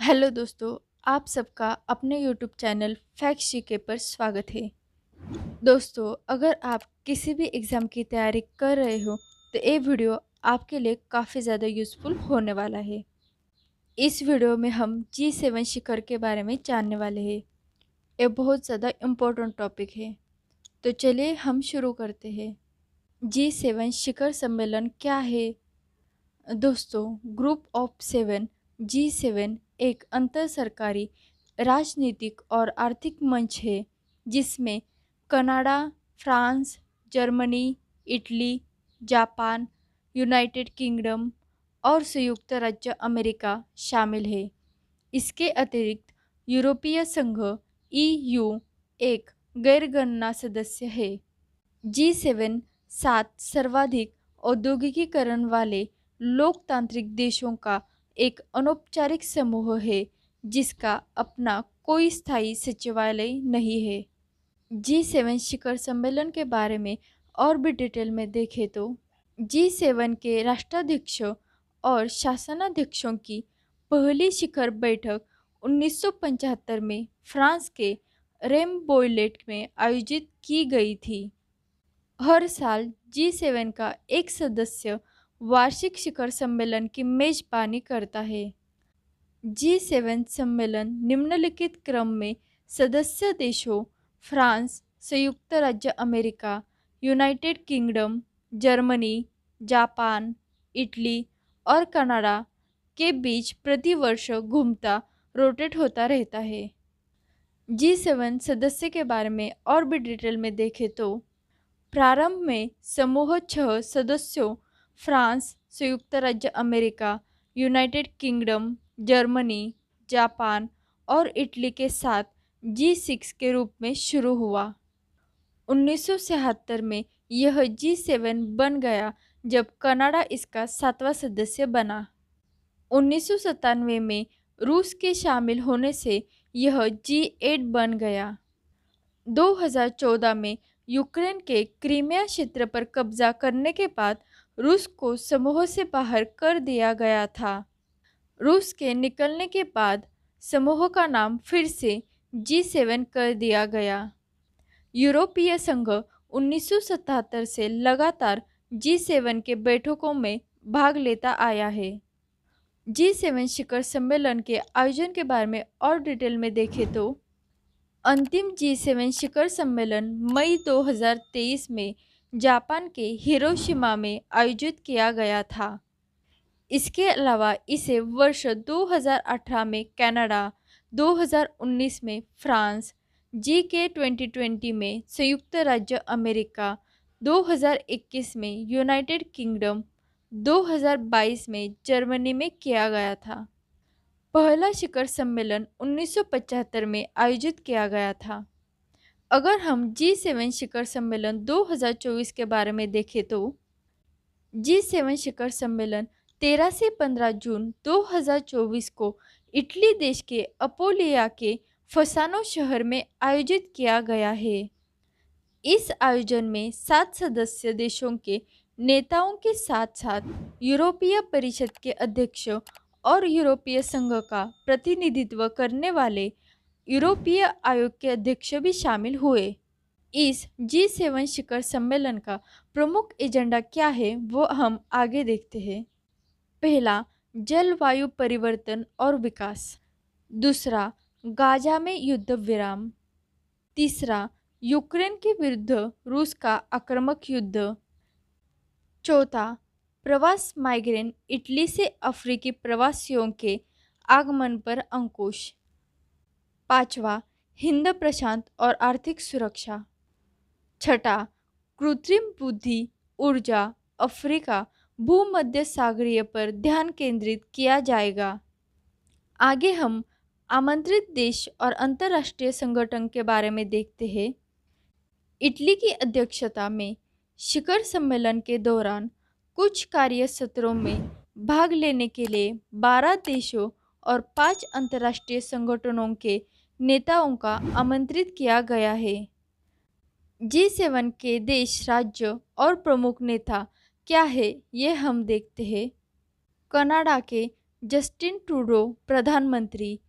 Hello दोस्तों, आप सबका अपने यूट्यूब चैनल फैक्ट जीके पर स्वागत है। दोस्तों, अगर आप किसी भी एग्ज़ाम की तैयारी कर रहे हो तो ये वीडियो आपके लिए काफ़ी ज़्यादा यूज़फुल होने वाला है। इस वीडियो में हम G7 शिखर के बारे में जानने वाले हैं। ये बहुत ज़्यादा इम्पोर्टेंट टॉपिक है। तो चलिए हम शुरू करते हैं। G7 शिखर सम्मेलन क्या है? दोस्तों, ग्रुप ऑफ सेवन G7 एक अंतर सरकारी राजनीतिक और आर्थिक मंच है जिसमें Canada, France, Germany, Italy, Japan, United kingdom और संयुक्त राज्य अमेरिका शामिल है। इसके अतिरिक्त यूरोपीय संघ EU एक गैरगणना सदस्य है। G7 सात सर्वाधिक औद्योगिकीकरण वाले लोकतांत्रिक देशों का एक अनौपचारिक समूह है जिसका अपना कोई स्थायी सचिवालय नहीं है। G7 शिखर सम्मेलन के बारे में और भी डिटेल में देखें तो G7 के राष्ट्राध्यक्ष और शासनाध्यक्षों की पहली शिखर बैठक 1975 में फ्रांस के रेम्बोइलेट में आयोजित की गई थी। हर साल G7 का एक सदस्य वार्षिक शिखर सम्मेलन की मेजबानी करता है। G7 सम्मेलन निम्नलिखित क्रम में सदस्य देशों फ्रांस, संयुक्त राज्य America, United kingdom, Germany, Japan, Italy और कनाडा के बीच प्रतिवर्ष घूमता रोटेट होता रहता है। G7 सदस्य के बारे में और भी डिटेल में देखें तो प्रारंभ में समूह 6 सदस्यों फ्रांस, संयुक्त राज्य America, United kingdom, Germany, Japan और इटली के साथ G6 के रूप में शुरू हुआ। 1976 में यह G7 बन गया जब कनाडा इसका 7वां सदस्य बना। 1997 में रूस के शामिल होने से यह G8 बन गया। 2014 में यूक्रेन के क्रीमिया क्षेत्र पर कब्जा करने के बाद रूस को समूह से बाहर कर दिया गया था। रूस के निकलने के बाद समूह का नाम फिर से G7 कर दिया गया। यूरोपीय संघ 1977 से लगातार G7 के बैठकों में भाग लेता आया है। G7 शिखर सम्मेलन के आयोजन के बारे में और डिटेल में देखें तो अंतिम G7 शिखर सम्मेलन मई 2023 में जापान के हिरोशिमा में आयोजित किया गया था। इसके अलावा इसे वर्ष 2018 में कनाडा, 2019 में फ्रांस, G20 में संयुक्त राज्य अमेरिका, 2021 में यूनाइटेड किंगडम, 2022 में जर्मनी में किया गया था। पहला शिखर सम्मेलन 1975 में आयोजित किया गया था। अगर हम G7 शिखर सम्मेलन 2024 के बारे में देखें तो G7 शिखर सम्मेलन 13 से 15 जून 2024 को इटली देश के अपोलिया के फसानो शहर में आयोजित किया गया है। इस आयोजन में 7 सदस्य देशों के नेताओं के साथ साथ यूरोपीय परिषद के अध्यक्ष और यूरोपीय संघ का प्रतिनिधित्व करने वाले यूरोपीय आयोग के अध्यक्ष भी शामिल हुए। इस G7 शिखर सम्मेलन का प्रमुख एजेंडा क्या है वो हम आगे देखते हैं। पहला, जलवायु परिवर्तन और विकास। दूसरा, गाजा में युद्ध विराम। तीसरा, यूक्रेन के विरुद्ध रूस का आक्रामक युद्ध। चौथा, प्रवास माइग्रेंट इटली से अफ्रीकी प्रवासियों के आगमन पर अंकुश। पांचवा, हिंद प्रशांत और आर्थिक सुरक्षा। छठा, कृत्रिम बुद्धि ऊर्जा अफ्रीका भूमध्य सागरीय पर ध्यान केंद्रित किया जाएगा। आगे हम आमंत्रित देश और अंतर्राष्ट्रीय संगठन के बारे में देखते हैं। इटली की अध्यक्षता में शिखर सम्मेलन के दौरान कुछ कार्य सत्रों में भाग लेने के लिए 12 देशों और 5 अंतर्राष्ट्रीय संगठनों के नेताओं का आमंत्रित किया गया है। G7 के देश, राज्य और प्रमुख नेता क्या है ये हम देखते हैं। कनाडा के जस्टिन ट्रूडो प्रधानमंत्री,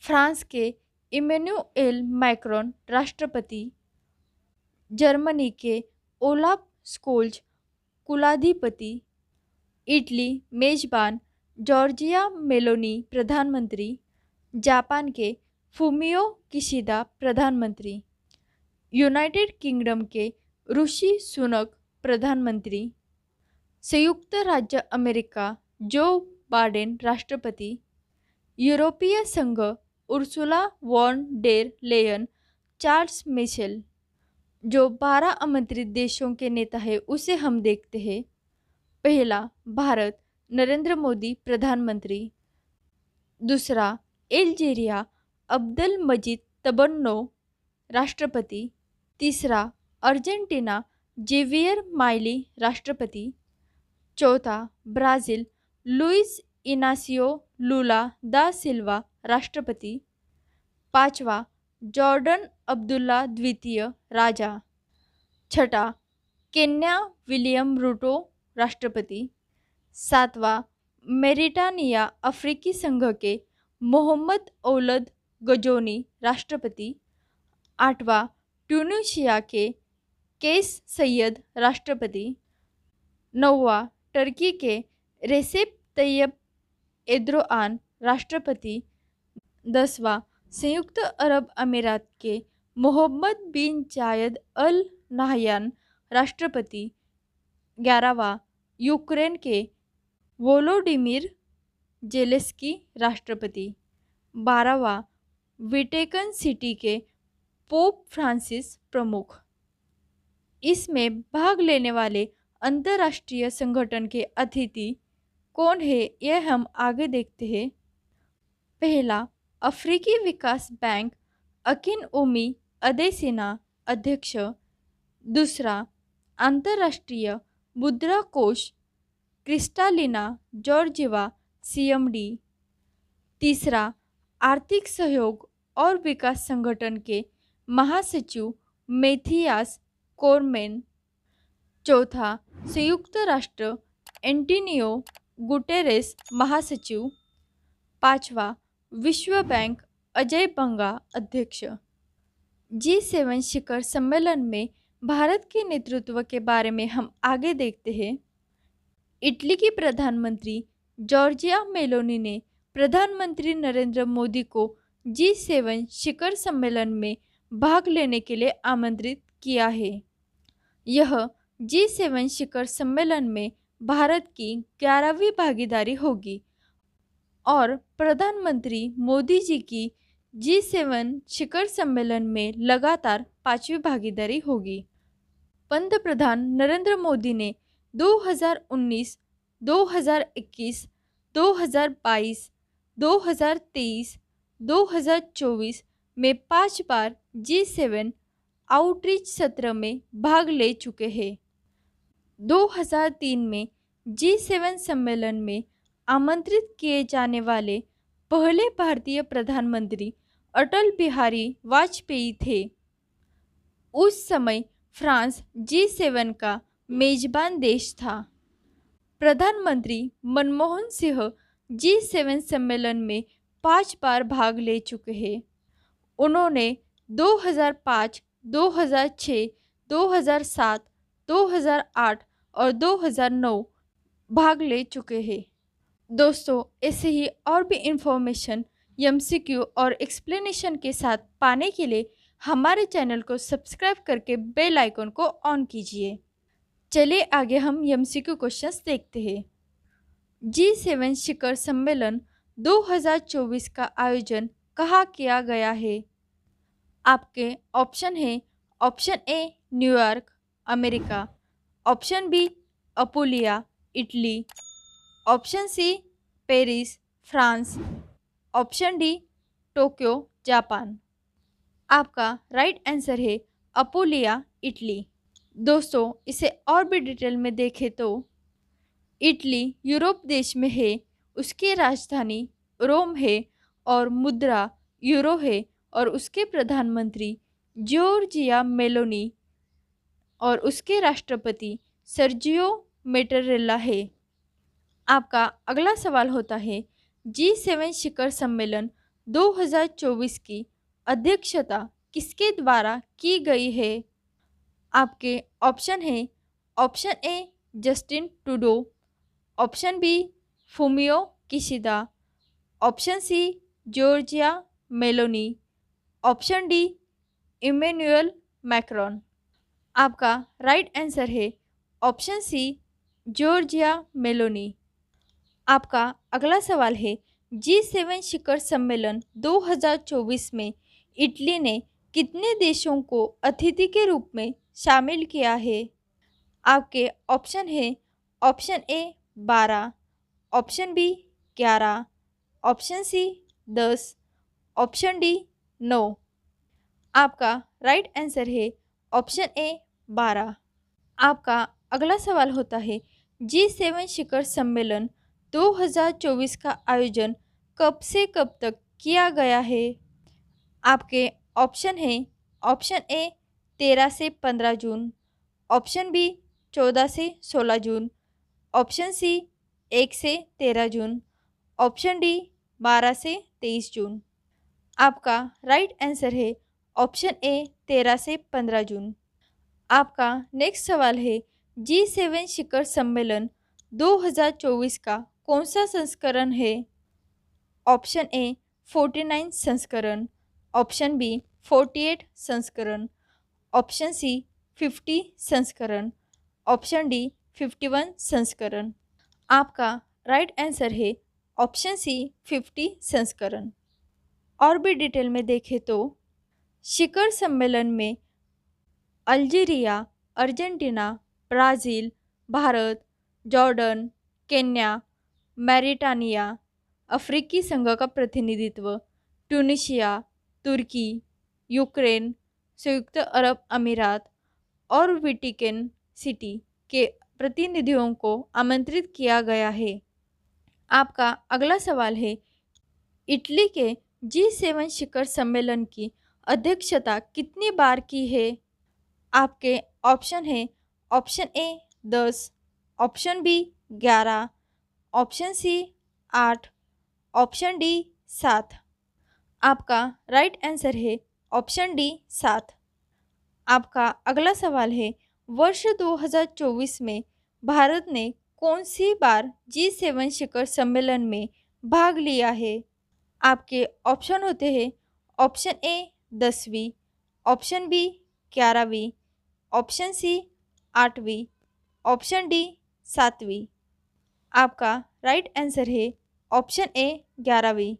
फ्रांस के इमैनुएल मैक्रोन राष्ट्रपति, जर्मनी के ओलाफ स्कोल्ज कुलाधिपति, इटली मेजबान जॉर्जिया मेलोनी प्रधानमंत्री, जापान के फूमियो किशिदा प्रधानमंत्री, यूनाइटेड किंगडम के ऋषि सुनक प्रधानमंत्री, संयुक्त राज्य अमेरिका जो बाइडेन राष्ट्रपति, यूरोपीय संघ Ursula von der Leyen, Charles Michel. जो 12 आमंत्रित देशों के नेता है उसे हम देखते हैं। पहला भारत, नरेंद्र मोदी प्रधानमंत्री। दूसरा अल्जीरिया, अब्दुल मजीद तबन्नो राष्ट्रपति। तीसरा अर्जेंटीना, जेवियर माइली राष्ट्रपति। चौथा ब्राज़ील, लुइस इनासियो लुला दा सिल्वा राष्ट्रपति। पांचवा जॉर्डन, अब्दुल्ला द्वितीय राजा। छठा केन्या, विलियम रूटो राष्ट्रपति। सातवां मेरिटानिया, अफ्रीकी संघ के मोहम्मद औलद गजोनी राष्ट्रपति। आठवां ट्यूनीशिया के कैस सैयद राष्ट्रपति। नौवां टर्की के रेसेप तैयब एर्दोआन राष्ट्रपति। 10वां संयुक्त अरब अमीरात के मोहम्मद बिन जायद अल नाहयान राष्ट्रपति। 11वां यूक्रेन के वोलोडिमिर जेलेस्की राष्ट्रपति। 12वां वेटिकन सिटी के पोप फ्रांसिस प्रमुख। इसमें भाग लेने वाले अंतर्राष्ट्रीय संगठन के अतिथि कौन है यह हम आगे देखते हैं। पहला अफ्रीकी विकास बैंक, अकिन ओमी अदेसिना अध्यक्ष। दूसरा अंतर्राष्ट्रीय मुद्रा कोष, क्रिस्टालिना जॉर्जिवा सीएमडी। तीसरा आर्थिक सहयोग और विकास संगठन के महासचिव मैथियास कोरमेन। चौथा संयुक्त राष्ट्र एंटोनियो गुटेरेस महासचिव। पांचवा विश्व बैंक, अजय बंगा अध्यक्ष। G7 शिखर सम्मेलन में भारत के नेतृत्व के बारे में हम आगे देखते हैं। इटली की प्रधानमंत्री जॉर्जिया मेलोनी ने प्रधानमंत्री नरेंद्र मोदी को G7 शिखर सम्मेलन में भाग लेने के लिए आमंत्रित किया है। यह G7 शिखर सम्मेलन में भारत की 11वीं भागीदारी होगी और प्रधानमंत्री मोदी जी की G7 शिखर सम्मेलन में लगातार 5वीं भागीदारी होगी। पंतप्रधान नरेंद्र मोदी ने 2019, 2021, 2022, 2023, 2024 में 5 बार G7 आउटरीच सत्र में भाग ले चुके हैं। 2003 में G7 सम्मेलन में आमंत्रित किए जाने वाले पहले भारतीय प्रधानमंत्री अटल बिहारी वाजपेयी थे। उस समय फ्रांस G7 का मेजबान देश था। प्रधानमंत्री मनमोहन सिंह G7 सम्मेलन में 5 बार भाग ले चुके हैं। उन्होंने 2005, 2006, 2007, 2008 और 2009 भाग ले चुके हैं। दोस्तों, ऐसे ही और भी इंफॉर्मेशन MCQ और एक्सप्लेनेशन के साथ पाने के लिए हमारे चैनल को सब्सक्राइब करके बेल आइकन को ऑन कीजिए। चलिए आगे हम MCQ क्वेश्चंस देखते हैं। G7 शिखर सम्मेलन 2024 का आयोजन कहाँ किया गया है? आपके ऑप्शन है। Option A New York America, option B Apulia Italy, option C Paris France, option D Tokyo Japan. आपका राइट आंसर है अपुलिया इटली। दोस्तों, इसे और भी डिटेल में देखें तो इटली यूरोप देश में है, उसकी राजधानी रोम है और मुद्रा यूरो है और उसके प्रधानमंत्री जॉर्जिया मेलोनी और उसके राष्ट्रपति सर्जियो मेटेरेला है। आपका अगला सवाल होता है, G7 शिखर सम्मेलन 2024 की अध्यक्षता किसके द्वारा की गई है? आपके ऑप्शन है, option A Justin Trudeau, option B Fumio Kishida, option C Giorgia Meloni, option D Emmanuel Macron. आपका राइट आंसर है ऑप्शन सी जॉर्जिया मेलोनी। आपका अगला सवाल है, G7 शिखर सम्मेलन 2024 में इटली ने कितने देशों को अतिथि के रूप में शामिल किया है? आपके ऑप्शन है, option A 12, option B 11, option C 10, option D 9। आपका राइट आंसर है ऑप्शन ए 12। आपका अगला सवाल होता है, G7 शिखर सम्मेलन 2024 का आयोजन कब से कब तक किया गया है? आपके ऑप्शन है, ऑप्शन ए 13 से 15 जून, ऑप्शन बी 14 से 16 जून, ऑप्शन सी 1 से 13 जून, ऑप्शन डी 12 से 23 जून। आपका राइट आंसर है ऑप्शन ए 13 से 15 जून। आपका नेक्स्ट सवाल है, G7 शिखर सम्मेलन 2024 का कौन सा संस्करण है? ऑप्शन ए 49 संस्करण, ऑप्शन बी 48 संस्करण, ऑप्शन सी 50 संस्करण, ऑप्शन डी 51 संस्करण। आपका राइट आंसर है ऑप्शन सी 50 संस्करण। और भी डिटेल में देखें तो शिखर सम्मेलन में Algeria, Argentina, Brazil, Bharat, Jordan, Kenya, Mauritania, अफ्रीकी संघ का प्रतिनिधित्व, ट्यूनीशिया, तुर्की, यूक्रेन, संयुक्त अरब अमीरात और वेटिकन सिटी के प्रतिनिधियों को आमंत्रित किया गया है। आपका अगला सवाल है, इटली के G7 शिखर सम्मेलन की अध्यक्षता कितनी बार की है? आपके ऑप्शन है, option A 10, option B 11, option C 8, option D 7। आपका राइट आंसर है ऑप्शन डी 7। आपका अगला सवाल है, वर्ष 2024 में भारत ने कौन सी बार G7 शिखर सम्मेलन में भाग लिया है? आपके ऑप्शन होते हैं, ऑप्शन ए 10वीं, ऑप्शन बी 11वीं, ऑप्शन सी 8वीं, ऑप्शन डी 7वीं। आपका राइट आंसर है ऑप्शन ए 11वीं।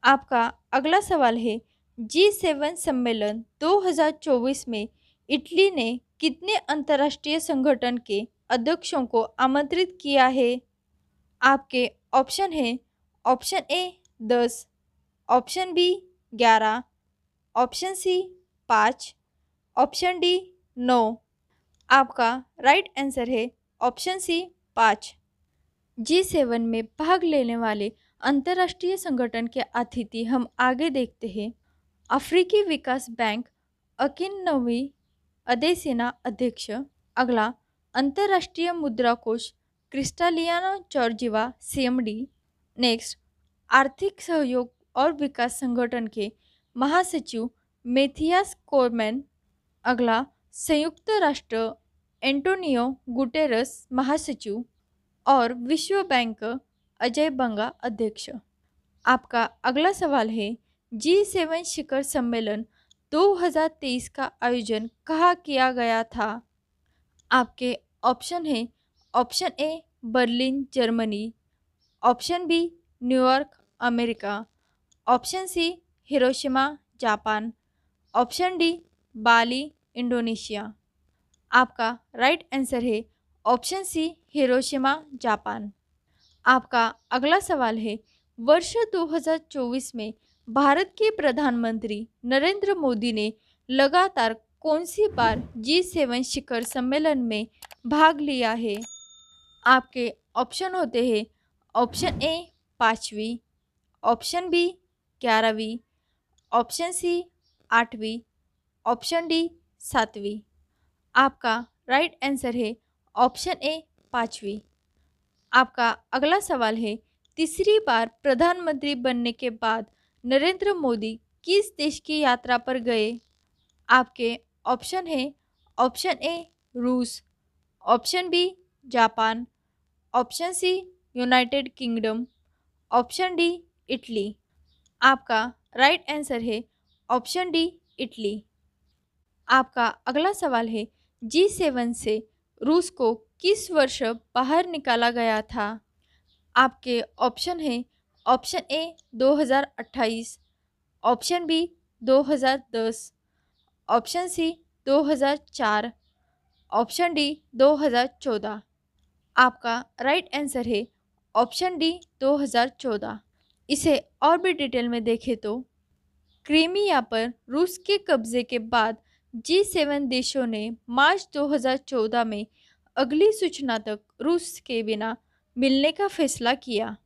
आपका अगला सवाल है, G7 सम्मेलन 2024 में इटली ने कितने अंतर्राष्ट्रीय संगठन के अध्यक्षों को आमंत्रित किया है? आपके ऑप्शन है, option A 10, option B 11, option C 5, option D 9। आपका राइट आंसर है ऑप्शन सी 5। G7 में भाग लेने वाले अंतर्राष्ट्रीय संगठन के अतिथि हम आगे देखते हैं। अफ्रीकी विकास बैंक अकिनवी अदेसिना अध्यक्ष। अगला अंतर्राष्ट्रीय मुद्रा कोष क्रिस्टालियाना जॉर्जिवा CMD। नेक्स्ट आर्थिक सहयोग और विकास संगठन के महासचिव मेथियास कोरमैन। अगला संयुक्त राष्ट्र एंटोनियो गुटेरस महासचिव और विश्व बैंक अजय बंगा अध्यक्ष। आपका अगला सवाल है, G7 शिखर सम्मेलन 2023 का आयोजन कहाँ किया गया था? आपके ऑप्शन है, option A Berlin Germany, option B New York America, option C Hiroshima Japan, option D Bali Indonesia. आपका राइट आंसर है ऑप्शन सी हिरोशिमा जापान। आपका अगला सवाल है, वर्ष 2024 में भारत के प्रधानमंत्री नरेंद्र मोदी ने लगातार कौन सी बार G7 शिखर सम्मेलन में भाग लिया है? आपके ऑप्शन होते हैं, ऑप्शन ए 5वीं, ऑप्शन बी 11वीं, ऑप्शन सी 8वीं, ऑप्शन डी 7वीं। आपका राइट आंसर है ऑप्शन ए 5वीं। आपका अगला सवाल है, तीसरी बार प्रधानमंत्री बनने के बाद नरेंद्र मोदी किस देश की यात्रा पर गए? आपके ऑप्शन है, ऑप्शन ए रूस, option B Japan, option C United Kingdom, option D Italy. आपका राइट आंसर है ऑप्शन डी इटली। आपका अगला सवाल है, G7 से रूस को किस वर्ष बाहर निकाला गया था? आपके ऑप्शन है, option A 2028, option B 2010, option C 2004, option D 2014। आपका राइट आंसर है ऑप्शन डी 2014। इसे और भी डिटेल में देखें तो क्रीमिया पर रूस के कब्जे के बाद G7 देशों ने मार्च 2014 में अगली सूचना तक रूस के बिना मिलने का फैसला किया।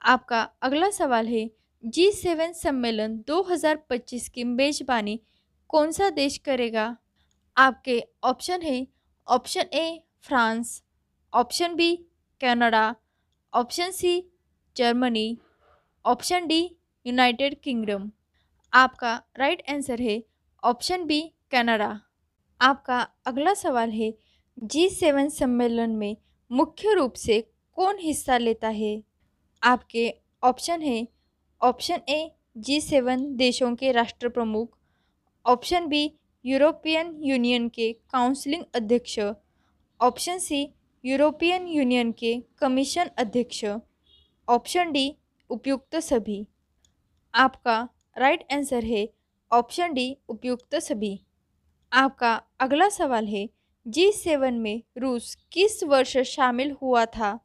आपका अगला सवाल है, G7 सम्मेलन 2025 की मेजबानी कौन सा देश करेगा? आपके ऑप्शन है, option A France, option B Canada, option C Germany, option D United Kingdom. आपका राइट आंसर है ऑप्शन बी कनाडा। आपका अगला सवाल है, G7 सम्मेलन में मुख्य रूप से कौन हिस्सा लेता है? आपके ऑप्शन है, ऑप्शन ए G7 देशों के राष्ट्र प्रमुख, ऑप्शन बी यूरोपियन यूनियन के काउंसिलिंग अध्यक्ष, ऑप्शन सी यूरोपियन यूनियन के कमीशन अध्यक्ष, ऑप्शन डी उपयुक्त सभी। आपका राइट आंसर है ऑप्शन डी उपयुक्त सभी। आपका अगला सवाल है, G7 में रूस किस वर्ष शामिल हुआ था?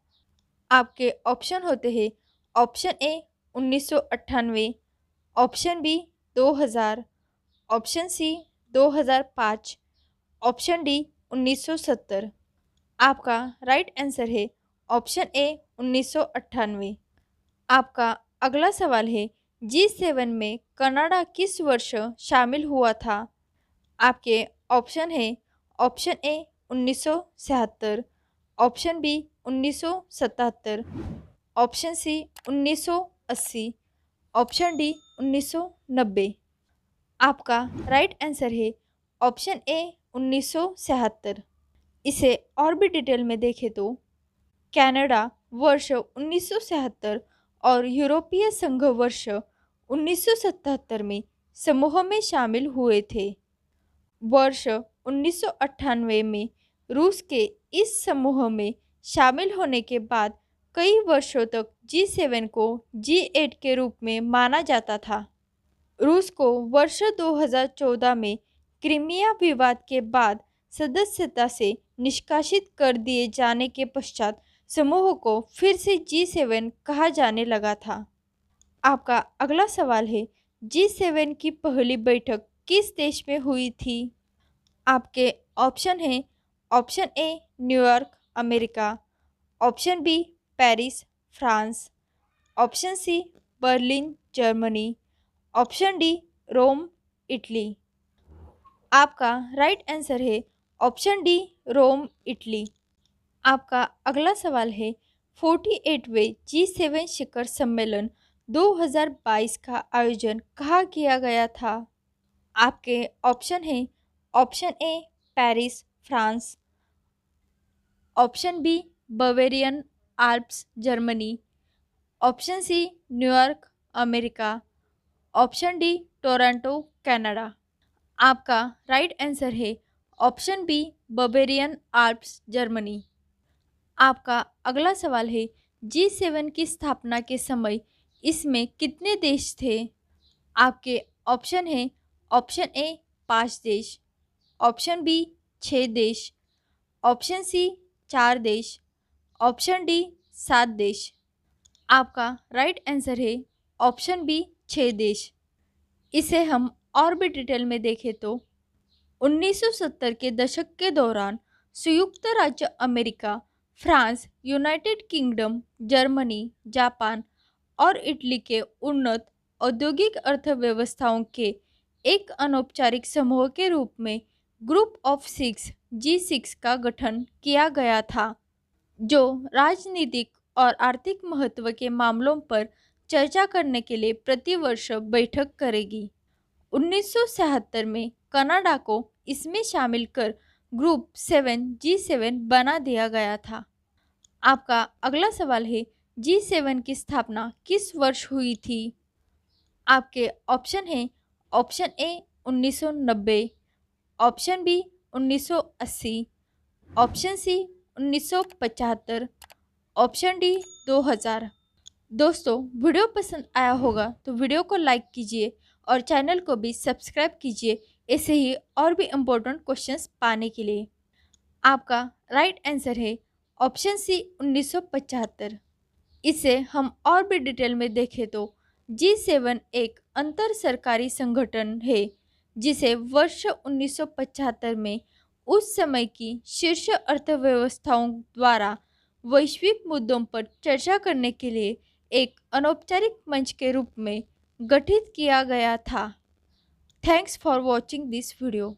आपके ऑप्शन होते हैं, option A 1998, option B 2000, option C 2005, option D 1970। आपका राइट आंसर है ऑप्शन ए 1998। आपका अगला सवाल है, G7 में कनाडा किस वर्ष शामिल हुआ था? आपके ऑप्शन है, option A 1976, option B 1977, option C 1980, option D 1990। आपका राइट आंसर है ऑप्शन ए 1976। इसे और भी डिटेल में देखें तो कनाडा वर्ष 1977 और यूरोपीय संघ वर्ष 1977 में समूह में शामिल हुए थे। वर्ष 1998 में रूस के इस समूह में शामिल होने के बाद कई वर्षों तक G7 को G8 के रूप में माना जाता था। रूस को वर्ष 2014 में क्रीमिया विवाद के बाद सदस्यता से निष्कासित कर दिए जाने के पश्चात समूह को फिर से G7 कहा जाने लगा था। आपका अगला सवाल है, G7 की पहली बैठक किस देश में हुई थी? आपके ऑप्शन हैं, option A New York America, option B Paris France, option C Berlin Germany, option D Rome Italy. आपका राइट आंसर है ऑप्शन डी रोम इटली। आपका अगला सवाल है, 48वें G7 शिखर सम्मेलन 2022 का आयोजन कहाँ किया गया था? आपके ऑप्शन हैं, option A Paris France, option B Bavarian Alps Germany, option C New York America, option D Toronto Canada. आपका राइट आंसर है option B Bavarian Alps Germany. आपका अगला सवाल है, G7 की स्थापना के समय इसमें कितने देश थे? आपके ऑप्शन हैं, ऑप्शन ए 5 देश, ऑप्शन बी 6 देश, ऑप्शन सी 4 देश, ऑप्शन डी 7 देश। आपका राइट आंसर है ऑप्शन बी 6 देश। इसे हम और भी डिटेल में देखें तो 1970 के दशक के दौरान संयुक्त राज्य America, France, United kingdom, Germany, Japan और इटली के उन्नत औद्योगिक अर्थव्यवस्थाओं के एक अनौपचारिक समूह के रूप में ग्रुप ऑफ 6 G6 का गठन किया गया था। जो राजनीतिक और आर्थिक महत्व के मामलों पर चर्चा करने के लिए प्रतिवर्ष बैठक करेगी। 1976 में कनाडा को इसमें शामिल कर ग्रुप 7 G7 बना दिया गया था। आपका अगला सवाल है, G7 की स्थापना किस वर्ष हुई थी? आपके ऑप्शन हैं, option A 1990, option B 1980, option C 1975, option D 2000। दोस्तों, वीडियो पसंद आया होगा तो वीडियो को लाइक कीजिए और चैनल को भी सब्सक्राइब कीजिए ऐसे ही और भी इम्पोर्टेंट क्वेश्चंस पाने के लिए। आपका राइट आंसर है ऑप्शन सी 1975। इसे हम और भी डिटेल में देखें तो G7 एक अंतर सरकारी संगठन है जिसे वर्ष 1975 में उस समय की शीर्ष अर्थव्यवस्थाओं द्वारा वैश्विक मुद्दों पर चर्चा करने के लिए एक अनौपचारिक मंच के रूप में गठित किया गया था। Thanks for watching this video.